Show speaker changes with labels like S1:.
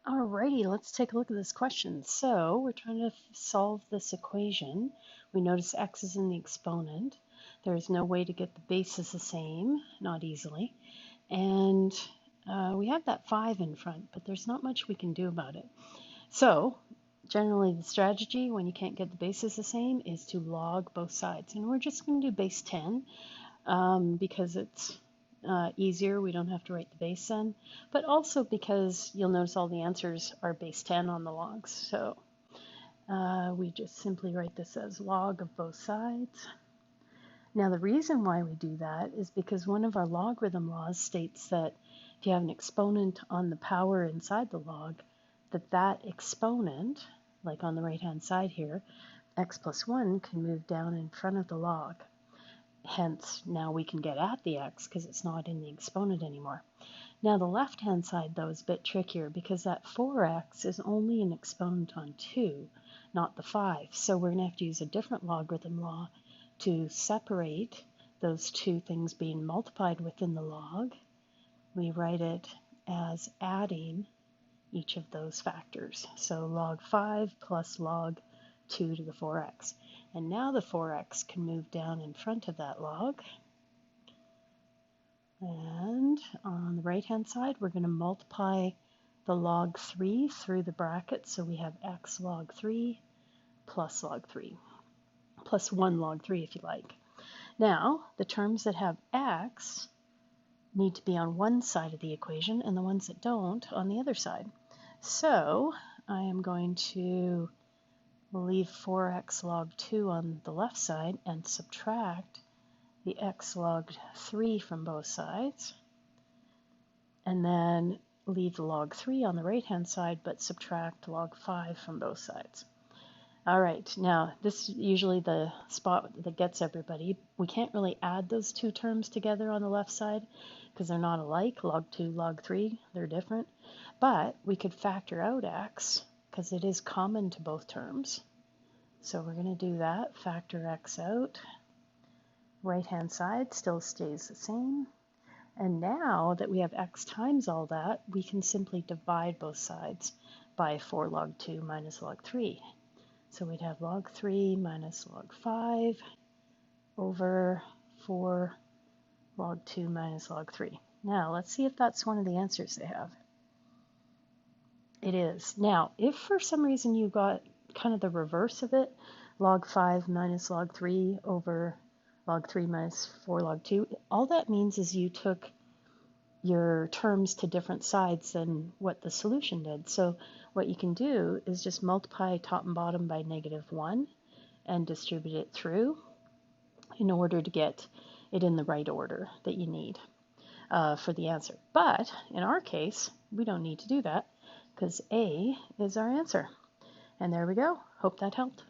S1: Alrighty, let's take a look at this question. So we're trying to solve this equation. We notice x is in the exponent. There's no way to get the bases the same, not easily. And we have that 5 in front, but there's not much we can do about it. So generally the strategy when you can't get the bases the same is to log both sides. And we're just going to do base 10 because it's easier. We don't have to write the base then, but also because you'll notice all the answers are base 10 on the logs. So we just simply write this as log of both sides. Now the reason why we do that is because one of our logarithm laws states that if you have an exponent on the power inside the log, that exponent, like on the right hand side here, x plus 1 can move down in front of the log. Hence, now we can get at the x because it's not in the exponent anymore. Now the left-hand side, though, is a bit trickier because that 4x is only an exponent on 2, not the 5. So we're going to have to use a different logarithm law to separate those two things being multiplied within the log. We write it as adding each of those factors. So log 5 plus log 2 to the 4x. And now the 4x can move down in front of that log. And on the right-hand side, we're going to multiply the log 3 through the bracket. So we have x log 3 plus log 3, plus 1 log 3 if you like. Now, the terms that have x need to be on one side of the equation, and the ones that don't on the other side. So I am going to leave 4x log 2 on the left side and subtract the x log 3 from both sides, and then leave the log 3 on the right hand side but subtract log 5 from both sides. All right, now this is usually the spot that gets everybody. We can't really add those two terms together on the left side because they're not alike. Log 2, log 3, they're different. But we could factor out x because it is common to both terms. So we're going to do that, factor x out. Right hand side still stays the same. And now that we have x times all that, we can simply divide both sides by 4 log 2 minus log 3. So we'd have log 3 minus log 5 over 4 log 2 minus log 3. Now let's see if that's one of the answers they have. It is. Now, if for some reason you got kind of the reverse of it, log 5 minus log 3 over log 3 minus 4 log 2, all that means is you took your terms to different sides than what the solution did. So what you can do is just multiply top and bottom by -1 and distribute it through in order to get it in the right order that you need for the answer. But in our case, we don't need to do that because A is our answer. And there we go. Hope that helped.